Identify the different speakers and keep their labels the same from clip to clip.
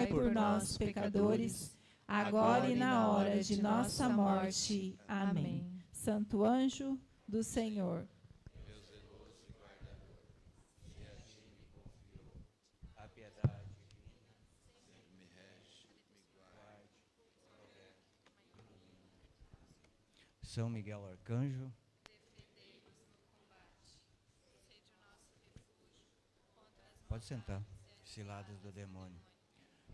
Speaker 1: por nós, pecadores, agora e na hora de nossa morte. Amém. Santo anjo do Senhor,
Speaker 2: meu zeloso guardador, se a ti me confiou a piedade divina, sempre me rege, me guarde, protege. São Miguel Arcanjo, defendei-nos no combate, sede o nosso refúgio contra as pode sentar, ciladas do demônio.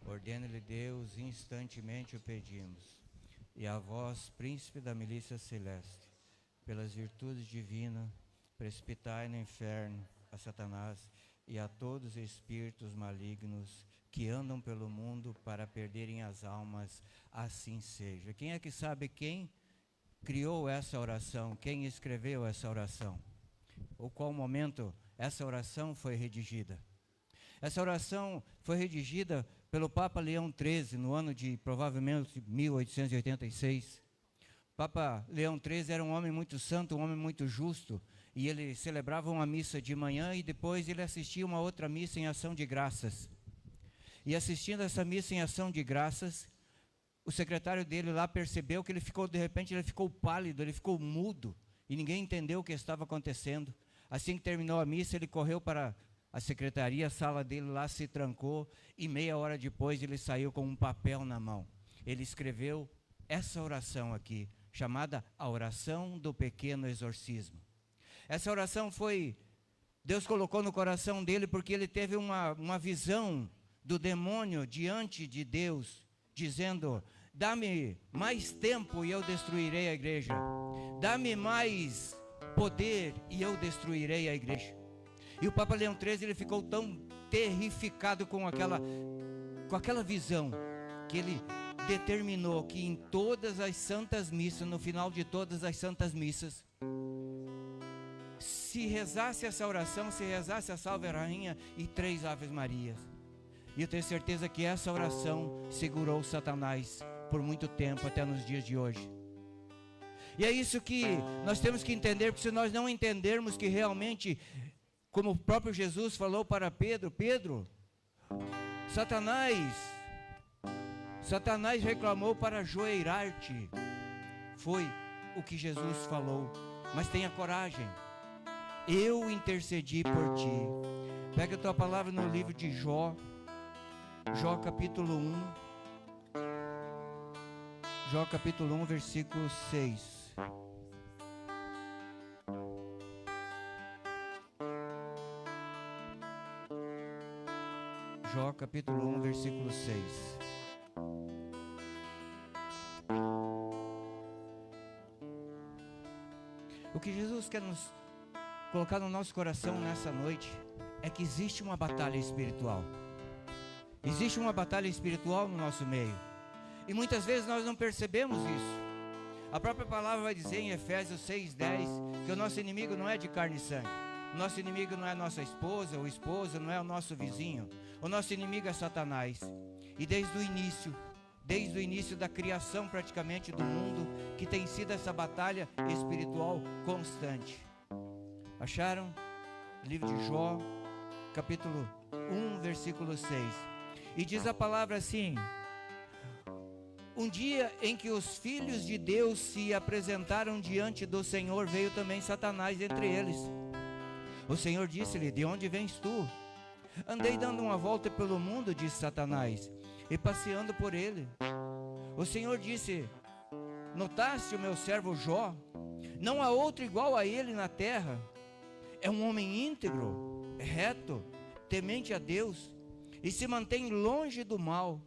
Speaker 2: Ordena-lhe Deus, instantemente o pedimos, e a vós, príncipe da milícia celeste, pelas virtudes divinas, precipitai no inferno a Satanás e a todos os espíritos malignos que andam pelo mundo para perderem as almas, assim seja. Quem é que sabe quem criou essa oração? Quem escreveu essa oração? Ou qual momento essa oração foi redigida? Essa oração foi redigida pelo Papa Leão XIII, no ano de provavelmente 1886. Papa Leão XIII era um homem muito santo, um homem muito justo, e ele celebrava uma missa de manhã e depois ele assistia uma outra missa em ação de graças. E assistindo essa missa em ação de graças, o secretário dele lá percebeu que de repente ele ficou pálido, ele ficou mudo, e ninguém entendeu o que estava acontecendo. Assim que terminou a missa, ele correu para a secretaria, a sala dele lá se trancou, e meia hora depois ele saiu com um papel na mão. Ele escreveu essa oração aqui, chamada a oração do pequeno exorcismo. Essa oração Deus colocou no coração dele porque ele teve uma visão do demônio diante de Deus, dizendo: dá-me mais tempo e eu destruirei a igreja. Dá-me mais poder e eu destruirei a igreja. E o Papa Leão XIII ele ficou tão terrificado com aquela visão, que ele determinou que em todas as santas missas, no final de todas as santas missas, se rezasse essa oração, se rezasse a Salve Rainha e 3 Aves Marias. E eu tenho certeza que essa oração segurou Satanás por muito tempo, até nos dias de hoje. E é isso que nós temos que entender, porque se nós não entendermos que realmente, como o próprio Jesus falou para Pedro, Pedro, Satanás reclamou para ajoelhar-te. Foi o que Jesus falou. Mas tenha coragem. Eu intercedi por ti. Pega a tua palavra no livro de Jó. Jó capítulo 1. Jó capítulo 1, versículo 6. Jó capítulo 1, versículo 6. O que Jesus quer nos colocar no nosso coração nessa noite é que existe uma batalha espiritual. Existe uma batalha espiritual no nosso meio. E muitas vezes nós não percebemos isso. A própria palavra vai dizer em Efésios 6:10 que o nosso inimigo não é de carne e sangue. O nosso inimigo não é a nossa esposa ou esposa, não é o nosso vizinho. O nosso inimigo é Satanás. E desde o início da criação praticamente do mundo, que tem sido essa batalha espiritual constante. Acharam? Livro de Jó, capítulo 1, versículo 6. E diz a palavra assim: um dia em que os filhos de Deus se apresentaram diante do Senhor, veio também Satanás entre eles. O Senhor disse-lhe: de onde vens tu? Andei dando uma volta pelo mundo, disse Satanás, e passeando por ele. O Senhor disse: notaste o meu servo Jó? Não há outro igual a ele na terra. É um homem íntegro, reto, temente a Deus, e se mantém longe do mal.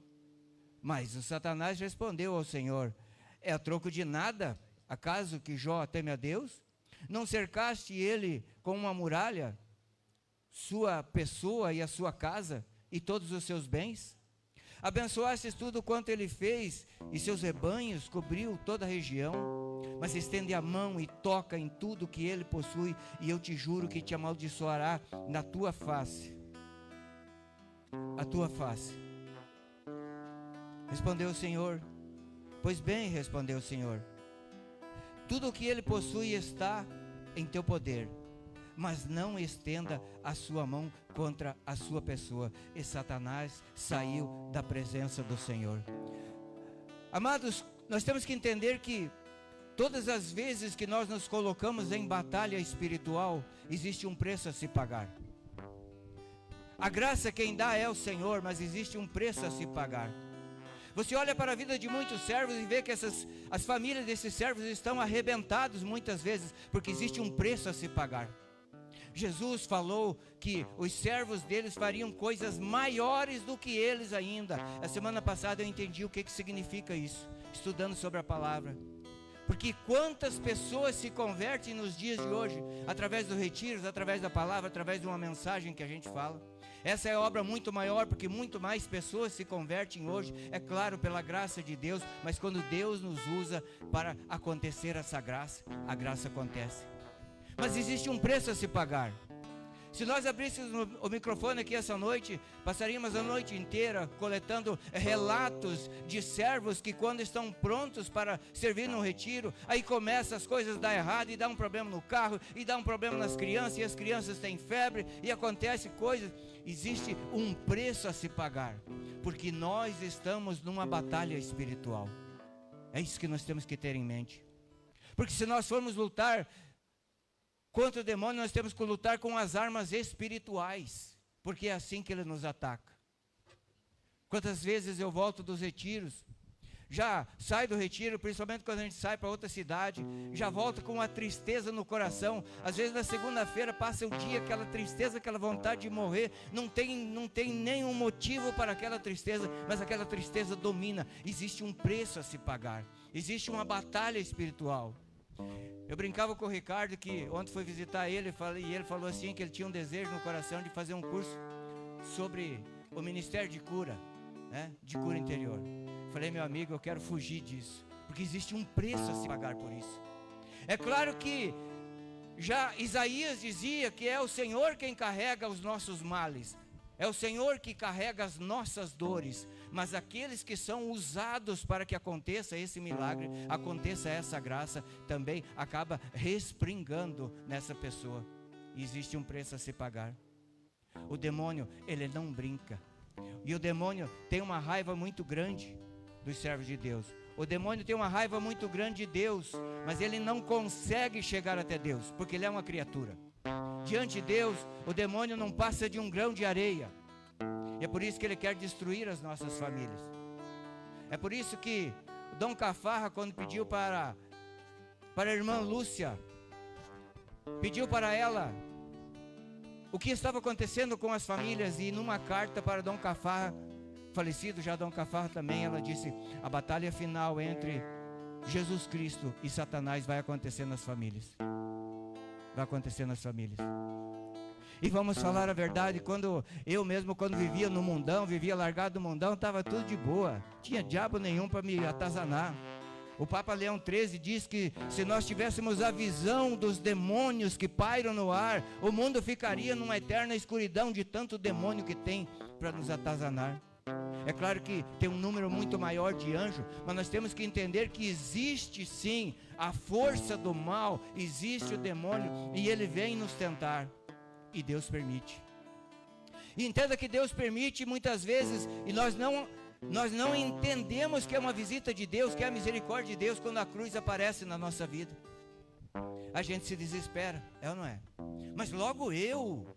Speaker 2: Mas o Satanás respondeu ao Senhor: é a troco de nada, acaso que Jó teme a Deus? Não cercaste ele com uma muralha, sua pessoa e a sua casa, e todos os seus bens? Abençoastes tudo quanto ele fez, e seus rebanhos cobriu toda a região. Mas estende a mão e toca em tudo que ele possui, e eu te juro que te amaldiçoará na tua face. A tua face. Respondeu o Senhor: pois bem, respondeu o Senhor, tudo o que ele possui está em teu poder, mas não estenda a sua mão contra a sua pessoa. E Satanás saiu da presença do Senhor. Amados, nós temos que entender que todas as vezes que nós nos colocamos em batalha espiritual, existe um preço a se pagar. A graça quem dá é o Senhor, mas existe um preço a se pagar. Você olha para a vida de muitos servos e vê que as famílias desses servos estão arrebentados muitas vezes, porque existe um preço a se pagar. Jesus falou que os servos deles fariam coisas maiores do que eles ainda. A semana passada eu entendi o que significa isso, estudando sobre a palavra. Porque quantas pessoas se convertem nos dias de hoje, através dos retiros, através da palavra, através de uma mensagem que a gente fala. Essa é obra muito maior, porque muito mais pessoas se convertem hoje, é claro, pela graça de Deus, mas quando Deus nos usa para acontecer essa graça, a graça acontece. Mas existe um preço a se pagar. Se nós abríssemos o microfone aqui essa noite, passaríamos a noite inteira coletando relatos de servos que quando estão prontos para servir no retiro, aí começam as coisas a dar errado, e dá um problema no carro, e dá um problema nas crianças, e as crianças têm febre, e acontece coisas. Existe um preço a se pagar, porque nós estamos numa batalha espiritual. É isso que nós temos que ter em mente. Porque se nós formos lutar contra o demônio, nós temos que lutar com as armas espirituais, porque é assim que ele nos ataca. Quantas vezes eu volto dos retiros, já saio do retiro, principalmente quando a gente sai para outra cidade, já volto com uma tristeza no coração. Às vezes na segunda-feira passa o dia, aquela tristeza, aquela vontade de morrer, não tem nenhum motivo para aquela tristeza, mas aquela tristeza domina. Existe um preço a se pagar, existe uma batalha espiritual. Eu brincava com o Ricardo que ontem fui visitar ele, e ele falou assim que ele tinha um desejo no coração de fazer um curso sobre o ministério de cura, né? De cura interior. Falei, meu amigo, eu quero fugir disso, porque existe um preço a se pagar por isso. É claro que já Isaías dizia que é o Senhor quem carrega os nossos males, é o Senhor que carrega as nossas dores, mas aqueles que são usados para que aconteça esse milagre, aconteça essa graça, também acaba respingando nessa pessoa. E existe um preço a se pagar. O demônio, ele não brinca. E o demônio tem uma raiva muito grande dos servos de Deus. O demônio tem uma raiva muito grande de Deus, mas ele não consegue chegar até Deus, porque ele é uma criatura. Diante de Deus, o demônio não passa de um grão de areia. E é por isso que ele quer destruir as nossas famílias. É por isso que o Dom Cafarra, quando pediu para a irmã Lúcia, pediu para ela o que estava acontecendo com as famílias, e numa carta para Dom Cafarra, falecido já Dom Cafarra também, ela disse: a batalha final entre Jesus Cristo e Satanás vai acontecer nas famílias. Vai acontecer nas famílias. E vamos falar a verdade, quando vivia no mundão, vivia largado no mundão, estava tudo de boa, tinha diabo nenhum para me atazanar. O Papa Leão XIII diz que se nós tivéssemos a visão dos demônios que pairam no ar, o mundo ficaria numa eterna escuridão de tanto demônio que tem para nos atazanar. É claro que tem um número muito maior de anjos, mas nós temos que entender que existe sim a força do mal, existe o demônio, e ele vem nos tentar, e Deus permite. E entenda que Deus permite muitas vezes, e nós não entendemos que é uma visita de Deus, que é a misericórdia de Deus, quando a cruz aparece na nossa vida. A gente se desespera, é ou não é? Mas logo eu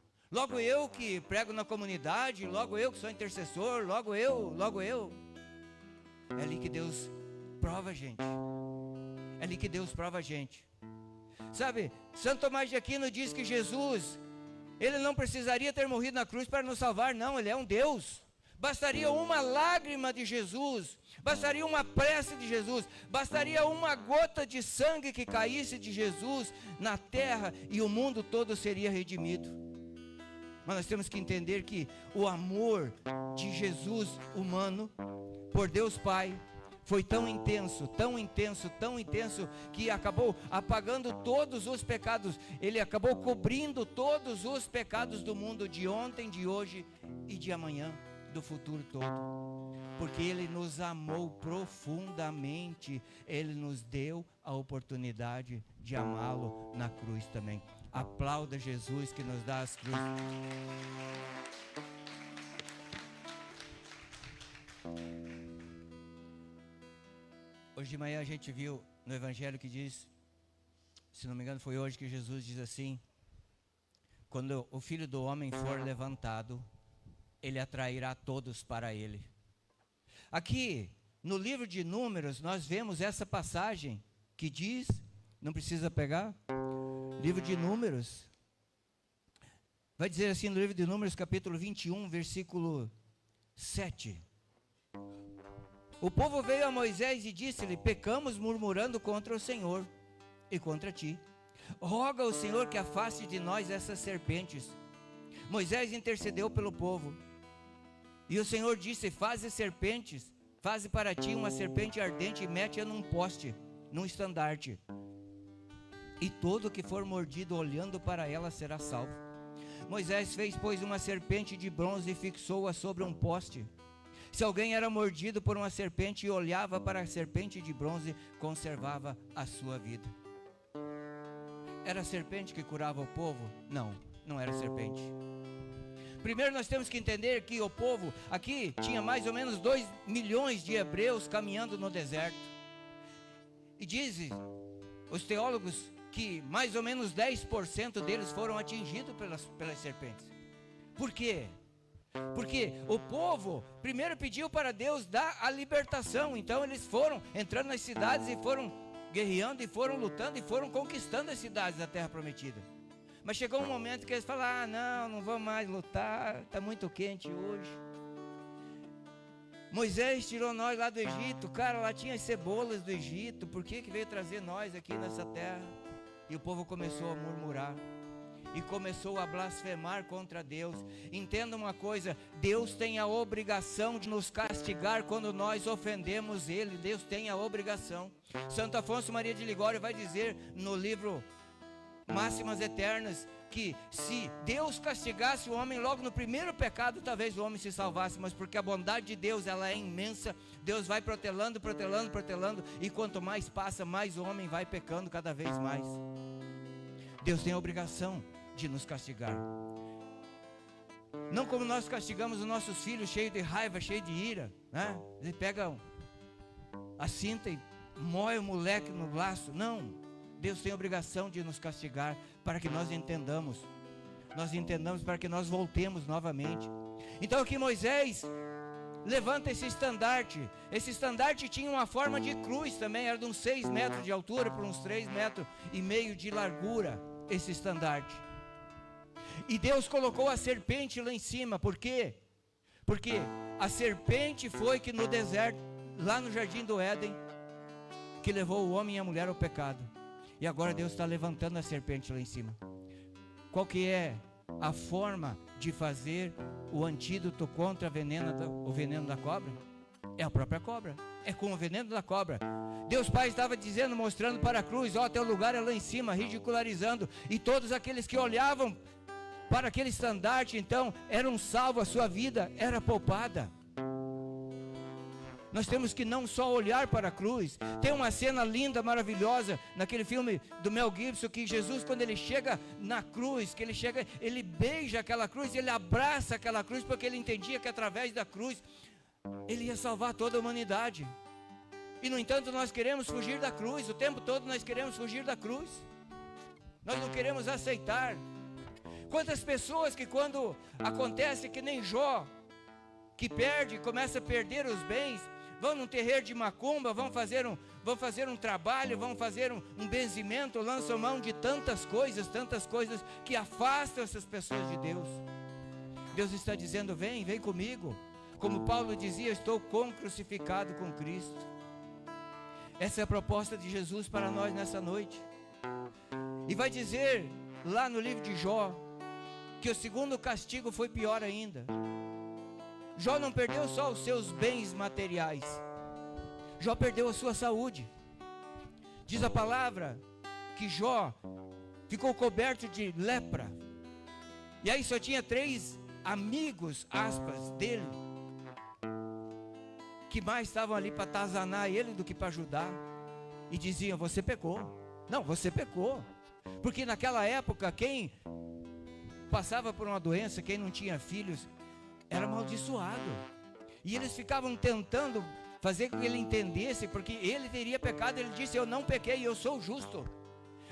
Speaker 2: que prego na comunidade, logo eu que sou intercessor, logo eu. É ali que Deus prova a gente. É ali que Deus prova a gente. Sabe, Santo Tomás de Aquino diz que Jesus, ele não precisaria ter morrido na cruz para nos salvar, não, ele é um Deus. Bastaria uma lágrima de Jesus, bastaria uma prece de Jesus, bastaria uma gota de sangue que caísse de Jesus na terra e o mundo todo seria redimido. Mas nós temos que entender que o amor de Jesus humano por Deus Pai foi tão intenso, que acabou apagando todos os pecados. Ele acabou cobrindo todos os pecados do mundo, de ontem, de hoje e de amanhã, do futuro todo. Porque Ele nos amou profundamente, Ele nos deu a oportunidade de amá-lo na cruz também. Aplauda Jesus que nos dá as cruzes. Hoje de manhã a gente viu no Evangelho que diz, se não me engano foi hoje que Jesus diz assim: quando o Filho do Homem for levantado, ele atrairá todos para ele. Aqui no livro de Números nós vemos essa passagem que diz, não precisa pegar, livro de Números, vai dizer assim no livro de Números capítulo 21, versículo 7. O povo veio a Moisés e disse-lhe: pecamos murmurando contra o Senhor e contra ti. Roga ao Senhor que afaste de nós essas serpentes. Moisés intercedeu pelo povo. E o Senhor disse: faze serpentes, faze para ti uma serpente ardente e mete-a num poste, num estandarte. E todo que for mordido olhando para ela será salvo. Moisés fez, pois, uma serpente de bronze e fixou-a sobre um poste. Se alguém era mordido por uma serpente e olhava para a serpente de bronze, conservava a sua vida. Era a serpente que curava o povo? Não, não era serpente. Primeiro nós temos que entender que o povo, aqui tinha mais ou menos 2 milhões de hebreus caminhando no deserto. E dizem os teólogos que mais ou menos 10% deles foram atingidos pelas serpentes. Por quê? Porque o povo primeiro pediu para Deus dar a libertação. Então eles foram entrando nas cidades e foram guerreando e foram lutando e foram conquistando as cidades da terra prometida. Mas chegou um momento que eles falaram: não vamos mais lutar, está muito quente hoje. Moisés tirou nós lá do Egito, cara, lá tinha as cebolas do Egito, por que veio trazer nós aqui nessa terra? E o povo começou a murmurar e começou a blasfemar contra Deus. Entenda uma coisa: Deus tem a obrigação de nos castigar quando nós ofendemos Ele. Deus tem a obrigação. Santo Afonso Maria de Ligório vai dizer no livro Máximas Eternas que se Deus castigasse o homem logo no primeiro pecado, talvez o homem se salvasse, mas porque a bondade de Deus ela é imensa, Deus vai protelando, e quanto mais passa, mais o homem vai pecando cada vez mais. Deus tem a obrigação de nos castigar. Não como nós castigamos os nossos filhos cheios de raiva, cheios de ira, né? Ele pega a cinta e mói o moleque no laço. Não, Deus tem a obrigação de nos castigar para que nós entendamos para que nós voltemos novamente. Então aqui Moisés levanta esse estandarte. Esse estandarte tinha uma forma de cruz também, era de uns 6 metros de altura por uns 3,5 metros de largura, esse estandarte. E Deus colocou a serpente lá em cima. Por quê? Porque a serpente foi que no deserto, lá no jardim do Éden, que levou o homem e a mulher ao pecado. E agora Deus está levantando a serpente lá em cima. Qual que é a forma de fazer o antídoto contra o veneno da cobra? É a própria cobra, é com o veneno da cobra. Deus Pai estava dizendo, mostrando para a cruz: ó, teu lugar é lá em cima, ridicularizando. E todos aqueles que olhavam para aquele estandarte, então, eram salvos, a sua vida era poupada. Nós temos que não só olhar para a cruz. Tem uma cena linda, maravilhosa, naquele filme do Mel Gibson, que Jesus, quando ele chega na cruz, ele beija aquela cruz, ele abraça aquela cruz, porque ele entendia que através da cruz, ele ia salvar toda a humanidade. E no entanto nós queremos fugir da cruz, o tempo todo nós queremos fugir da cruz. Nós não queremos aceitar. Quantas pessoas que quando acontece que nem Jó, que começa a perder os bens, vão num terreiro de macumba, vão fazer um trabalho, vão fazer um benzimento, lançam mão de tantas coisas que afastam essas pessoas de Deus. Deus está dizendo: vem comigo. Como Paulo dizia: estou crucificado com Cristo. Essa é a proposta de Jesus para nós nessa noite. E vai dizer lá no livro de Jó que o segundo castigo foi pior ainda. Jó não perdeu só os seus bens materiais, Jó perdeu a sua saúde. Diz a palavra que Jó ficou coberto de lepra. E aí só tinha 3 amigos, aspas, dele, que mais estavam ali para atazanar ele do que para ajudar. E diziam: você pecou. Não, você pecou. Porque naquela época, quem passava por uma doença, quem não tinha filhos, era amaldiçoado. E eles ficavam tentando fazer com que ele entendesse, porque ele teria pecado. Ele disse: eu não pequei, eu sou justo.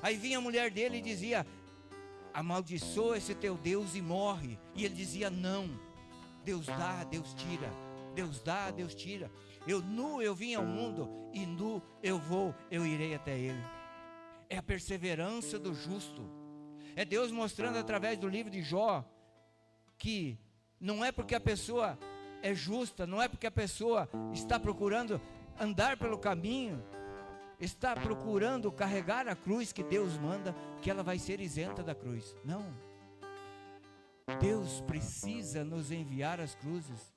Speaker 2: Aí vinha a mulher dele e dizia: amaldiçoa esse teu Deus e morre. E ele dizia: não, Deus dá, Deus tira. Deus dá, Deus tira. Nu eu vim ao mundo, e nu eu irei até ele. É a perseverança do justo. É Deus mostrando através do livro de Jó que não é porque a pessoa é justa, não é porque a pessoa está procurando andar pelo caminho, está procurando carregar a cruz que Deus manda, que ela vai ser isenta da cruz. Não. Deus precisa nos enviar as cruzes,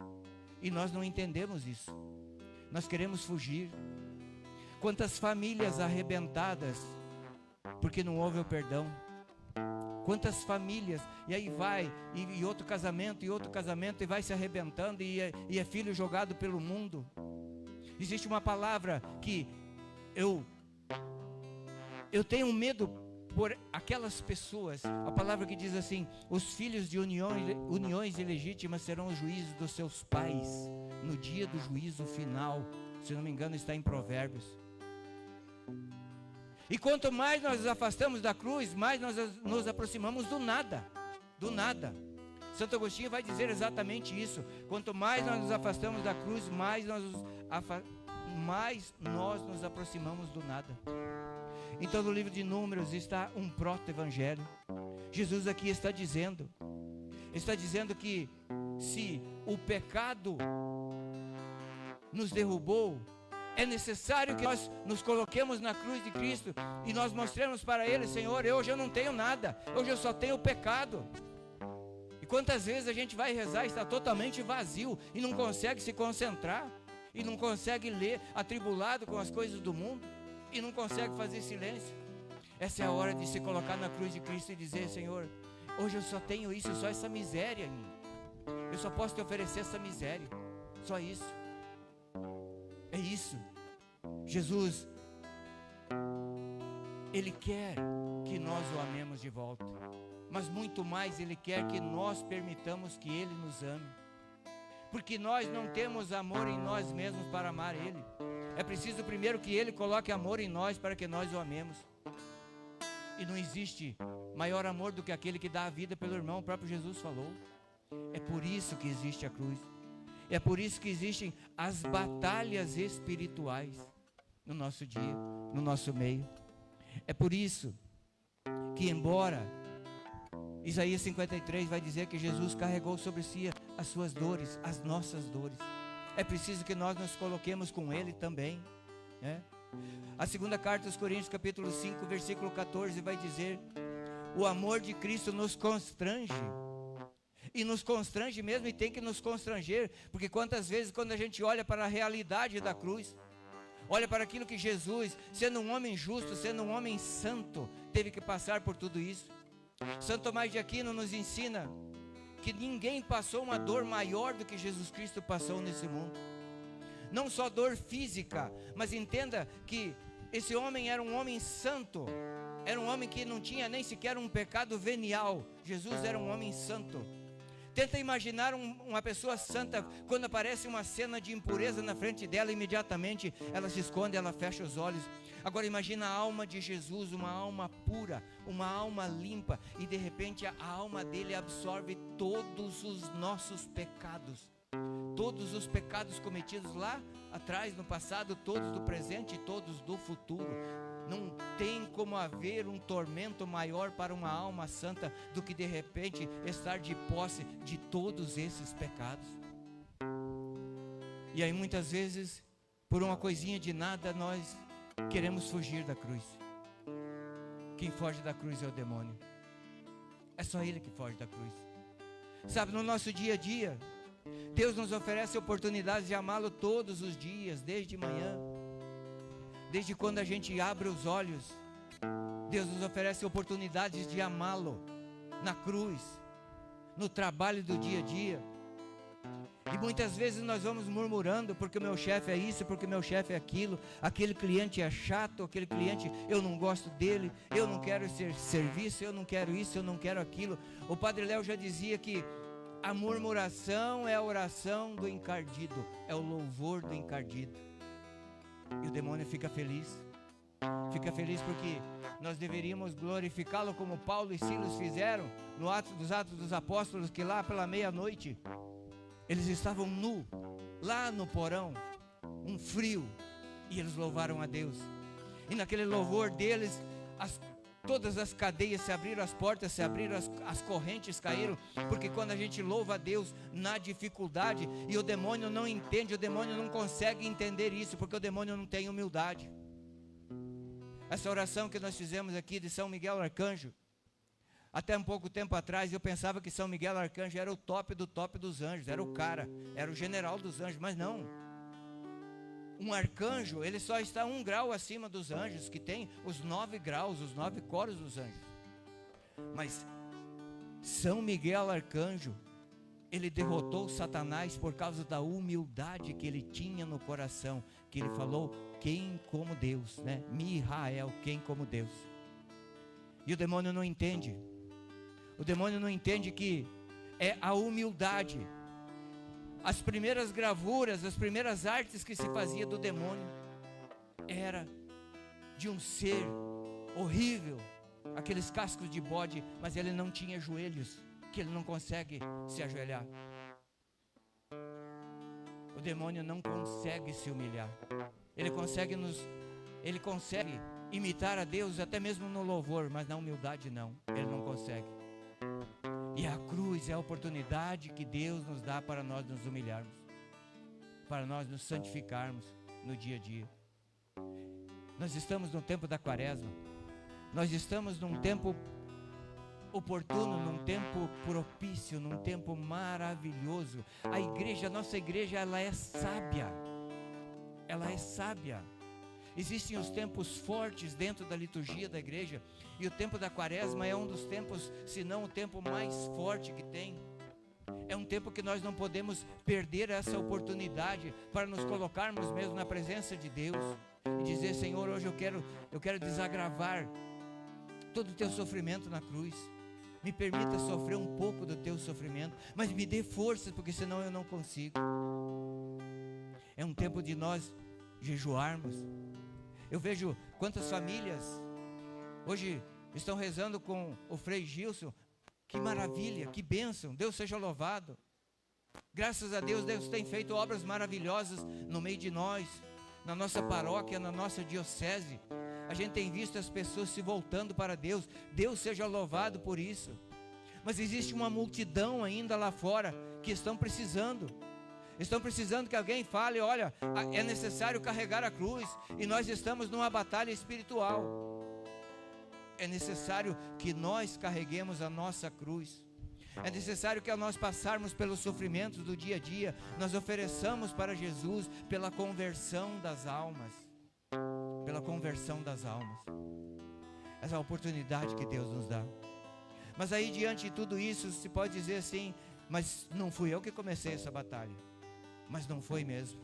Speaker 2: e nós não entendemos isso. Nós queremos fugir. Quantas famílias arrebentadas porque não houve o perdão. Quantas famílias, e aí vai, e outro casamento, e vai se arrebentando, e é filho jogado pelo mundo. Existe uma palavra que eu tenho medo por aquelas pessoas, a palavra que diz assim: os filhos de uniões ilegítimas serão os juízes dos seus pais, no dia do juízo final. Se não me engano, está em Provérbios. E quanto mais nós nos afastamos da cruz, mais nós nos aproximamos do nada. Do nada. Santo Agostinho vai dizer exatamente isso. Quanto mais nós nos afastamos da cruz, mais nós nos aproximamos do nada. Então no livro de Números está um proto-evangelho. Jesus aqui está dizendo que se o pecado nos derrubou, é necessário que nós nos coloquemos na cruz de Cristo e nós mostremos para Ele: Senhor, hoje eu não tenho nada, hoje eu só tenho o pecado. E quantas vezes a gente vai rezar e está totalmente vazio e não consegue se concentrar, e não consegue ler, atribulado com as coisas do mundo, e não consegue fazer silêncio. Essa é a hora de se colocar na cruz de Cristo e dizer: Senhor, hoje eu só tenho isso, só essa miséria em mim. Eu só posso te oferecer essa miséria, só isso. É isso. Jesus, Ele quer que nós o amemos de volta, mas muito mais Ele quer que nós permitamos que Ele nos ame, porque nós não temos amor em nós mesmos para amar Ele. É preciso primeiro que Ele coloque amor em nós para que nós o amemos. E não existe maior amor do que aquele que dá a vida pelo irmão. O próprio Jesus falou. É por isso que existe a cruz. É por isso que existem as batalhas espirituais no nosso dia, no nosso meio. É por isso que, embora Isaías 53 vai dizer que Jesus carregou sobre si as suas dores, as nossas dores, é preciso que nós nos coloquemos com Ele também, né? A segunda carta aos Coríntios, capítulo 5, versículo 14, vai dizer: o amor de Cristo nos constrange. E nos constrange mesmo, e tem que nos constranger, porque quantas vezes quando a gente olha para a realidade da cruz, olha para aquilo que Jesus, sendo um homem justo, sendo um homem santo, teve que passar por tudo isso. Santo Tomás de Aquino nos ensina que ninguém passou uma dor maior do que Jesus Cristo passou nesse mundo. Não só dor física, mas entenda que esse homem era um homem santo, era um homem que não tinha nem sequer um pecado venial. Jesus era um homem santo. Tenta imaginar uma pessoa santa, quando aparece uma cena de impureza na frente dela, imediatamente ela se esconde, ela fecha os olhos. Agora imagina a alma de Jesus, uma alma pura, uma alma limpa, e de repente a alma dele absorve todos os nossos pecados. Todos os pecados cometidos lá atrás, no passado, todos do presente e todos do futuro. Não tem como haver um tormento maior para uma alma santa do que de repente estar de posse de todos esses pecados. E aí muitas vezes, por uma coisinha de nada, nós queremos fugir da cruz. Quem foge da cruz é o demônio. É só ele que foge da cruz. Sabe, no nosso dia a dia, Deus nos oferece oportunidades de amá-lo todos os dias, desde manhã. Desde quando a gente abre os olhos, Deus nos oferece oportunidades de amá-lo na cruz, no trabalho do dia a dia. E muitas vezes nós vamos murmurando, porque o meu chefe é isso, porque o meu chefe é aquilo, aquele cliente é chato, aquele cliente, eu não gosto dele, eu não quero esse serviço, eu não quero isso, eu não quero aquilo. O Padre Léo já dizia que a murmuração é a oração do encardido, é o louvor do encardido. E o demônio fica feliz porque nós deveríamos glorificá-lo como Paulo e Silas fizeram no Atos dos Apóstolos, que lá pela meia-noite eles estavam nus, lá no porão, um frio, e eles louvaram a Deus. E naquele louvor deles, todas as cadeias se abriram, as portas se abriram, as correntes caíram, porque quando a gente louva a Deus na dificuldade, e o demônio não entende, o demônio não consegue entender isso, porque o demônio não tem humildade. Essa oração que nós fizemos aqui de São Miguel Arcanjo, até um pouco tempo atrás eu pensava que São Miguel Arcanjo era o top do top dos anjos, era o cara, era o general dos anjos, mas não. Um arcanjo, ele só está 1 grau acima dos anjos, que tem os 9 graus, os 9 coros dos anjos. Mas São Miguel Arcanjo, ele derrotou Satanás por causa da humildade que ele tinha no coração, que ele falou, quem como Deus, né? Mihael, quem como Deus. E o demônio não entende. O demônio não entende que é a humildade. As primeiras gravuras, as primeiras artes que se fazia do demônio era de um ser horrível, aqueles cascos de bode, mas ele não tinha joelhos, que ele não consegue se ajoelhar. O demônio não consegue se humilhar. Ele consegue imitar a Deus até mesmo no louvor, mas na humildade não, ele não consegue. E a cruz é a oportunidade que Deus nos dá para nós nos humilharmos, para nós nos santificarmos no dia a dia. Nós estamos no tempo da quaresma, nós estamos num tempo oportuno, num tempo propício, num tempo maravilhoso. A igreja, a nossa igreja, ela é sábia. Ela é sábia. Existem os tempos fortes dentro da liturgia da igreja, e o tempo da quaresma é um dos tempos, se não o tempo mais forte que tem. É um tempo que nós não podemos perder essa oportunidade para nos colocarmos mesmo na presença de Deus e dizer, Senhor, hoje eu quero desagravar todo o teu sofrimento na cruz. Me permita sofrer um pouco do teu sofrimento, mas me dê forças, porque senão eu não consigo. É um tempo de nós jejuarmos. Eu vejo quantas famílias hoje estão rezando com o Frei Gilson. Que maravilha, que bênção, Deus seja louvado. Graças a Deus, Deus tem feito obras maravilhosas no meio de nós, na nossa paróquia, na nossa diocese. A gente tem visto as pessoas se voltando para Deus. Deus seja louvado por isso. Mas existe uma multidão ainda lá fora que estão precisando que alguém fale, olha, é necessário carregar a cruz, e nós estamos numa batalha espiritual. É necessário que nós carreguemos a nossa cruz. É necessário que ao nós passarmos pelos sofrimentos do dia a dia, nós ofereçamos para Jesus pela conversão das almas. Pela conversão das almas. Essa é a oportunidade que Deus nos dá. Mas aí, diante de tudo isso, se pode dizer assim, mas não fui eu que comecei essa batalha. Mas não foi mesmo.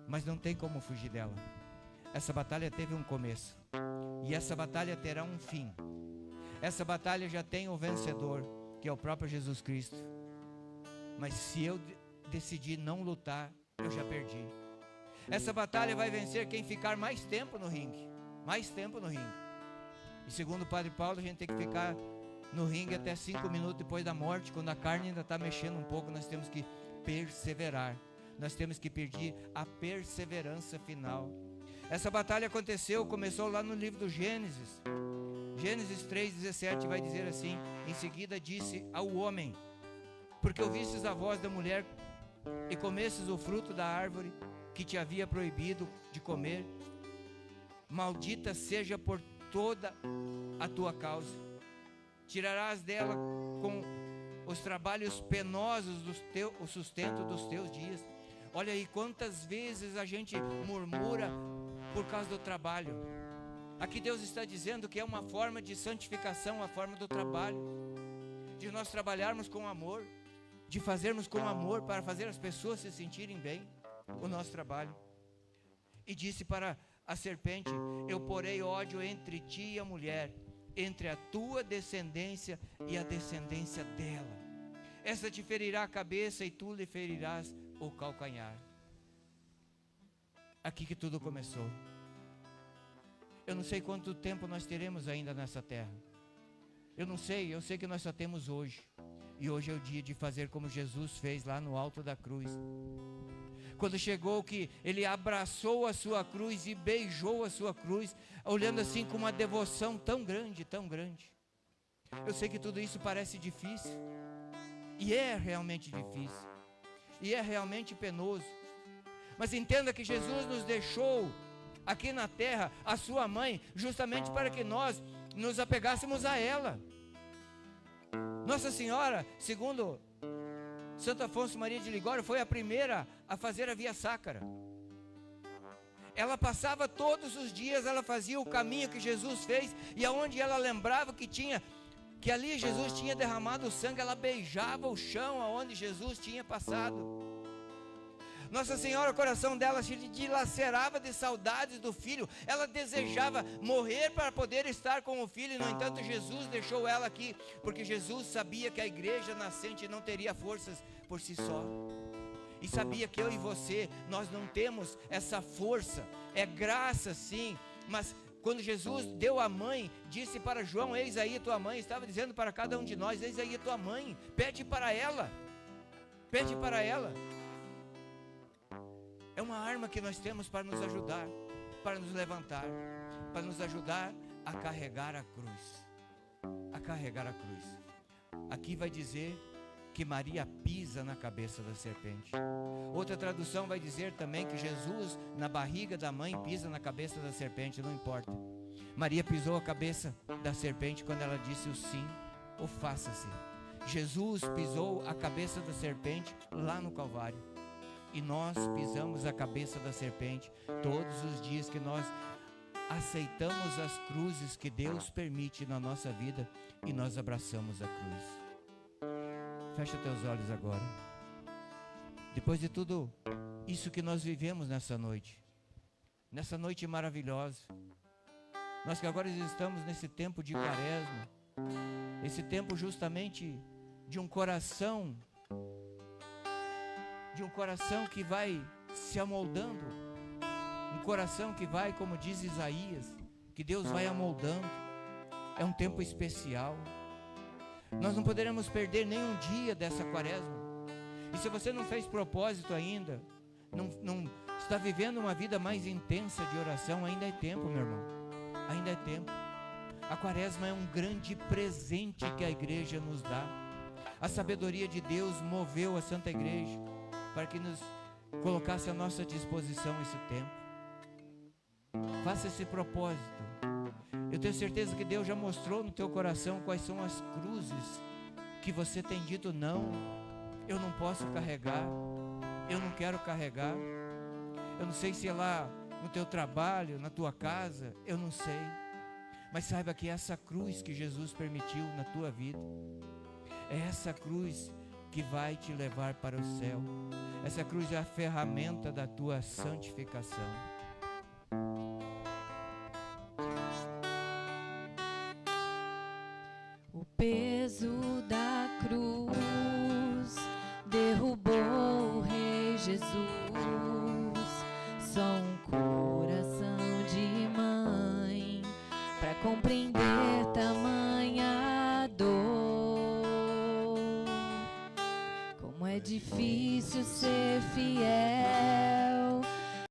Speaker 2: Mas não tem como fugir dela. Essa batalha teve um começo, e essa batalha terá um fim. Essa batalha já tem o vencedor, que é o próprio Jesus Cristo. Mas se eu decidir não lutar, eu já perdi. Essa batalha vai vencer quem ficar mais tempo no ringue. Mais tempo no ringue. E segundo o Padre Paulo, a gente tem que ficar no ringue até 5 minutos depois da morte. Quando a carne ainda está mexendo um pouco, nós temos que perseverar. Nós temos que pedir a perseverança final. Essa batalha começou lá no livro do Gênesis. Gênesis 3,17 vai dizer assim: em seguida disse ao homem, porque ouvistes a voz da mulher e comestes o fruto da árvore que te havia proibido de comer, maldita seja por toda a tua causa, tirarás dela com os trabalhos penosos o sustento dos teus dias. Olha aí quantas vezes a gente murmura por causa do trabalho. Aqui Deus está dizendo que é uma forma de santificação, a forma do trabalho, de nós trabalharmos com amor. de fazermos com amor para fazer as pessoas se sentirem bem o nosso trabalho. E disse para a serpente: eu porei ódio entre ti e a mulher, entre a tua descendência e a descendência dela. Essa te ferirá a cabeça e tu lhe ferirás o calcanhar. Aqui que tudo começou. Eu não sei quanto tempo nós teremos ainda nessa terra. Eu sei que nós só temos hoje. E hoje é o dia de fazer como Jesus fez lá no alto da cruz. Quando chegou que ele abraçou a sua cruz e beijou a sua cruz, olhando assim com uma devoção tão grande, tão grande. Eu sei que tudo isso parece difícil. E é realmente difícil. E é realmente penoso. Mas entenda que Jesus nos deixou aqui na terra a sua mãe, justamente para que nós nos apegássemos a ela. Nossa Senhora, segundo Santo Afonso Maria de Ligório, foi a primeira a fazer a Via Sacra. Ela passava todos os dias, ela fazia o caminho que Jesus fez, e aonde ela lembrava que ali Jesus tinha derramado o sangue, ela beijava o chão aonde Jesus tinha passado. Nossa Senhora, o coração dela se dilacerava de saudades do filho. Ela desejava morrer para poder estar com o filho. E no entanto Jesus deixou ela aqui, porque Jesus sabia que a igreja nascente não teria forças por si só. E sabia que eu e você, nós não temos essa força. É graça sim, mas quando Jesus deu a mãe, disse para João: eis aí a tua mãe. Estava dizendo para cada um de nós: eis aí a tua mãe. Pede para ela. Pede para ela. É uma arma que nós temos para nos ajudar, para nos levantar, para nos ajudar a carregar a cruz. A carregar a cruz. Aqui vai dizer que Maria pisa na cabeça da serpente. Outra tradução vai dizer também que Jesus, na barriga da mãe, pisa na cabeça da serpente, não importa. Maria pisou a cabeça da serpente quando ela disse o sim, ou faça-se. Jesus pisou a cabeça da serpente lá no Calvário. E nós pisamos a cabeça da serpente todos os dias que nós aceitamos as cruzes que Deus permite na nossa vida e nós abraçamos a cruz. Fecha teus olhos agora. Depois de tudo isso que nós vivemos nessa noite maravilhosa, nós que agora estamos nesse tempo de quaresma, esse tempo justamente de um coração que vai se amoldando, um coração que vai, como diz Isaías, que Deus vai amoldando. É um tempo especial. Nós não poderemos perder nenhum dia dessa quaresma. E se você não fez propósito ainda, não está vivendo uma vida mais intensa de oração, ainda é tempo, meu irmão, ainda é tempo. A quaresma é um grande presente que a igreja nos dá. A sabedoria de Deus moveu a Santa Igreja para que nos colocasse à nossa disposição esse tempo. Faça esse propósito. Eu tenho certeza que Deus já mostrou no teu coração quais são as cruzes que você tem dito: não, eu não posso carregar, eu não quero carregar. Eu não sei se é lá no teu trabalho, na tua casa, eu não sei. Mas saiba que essa cruz que Jesus permitiu na tua vida, é essa cruz que vai te levar para o céu. Essa cruz é a ferramenta da tua santificação.
Speaker 1: O peso da cruz derrubou o Rei Jesus. Só um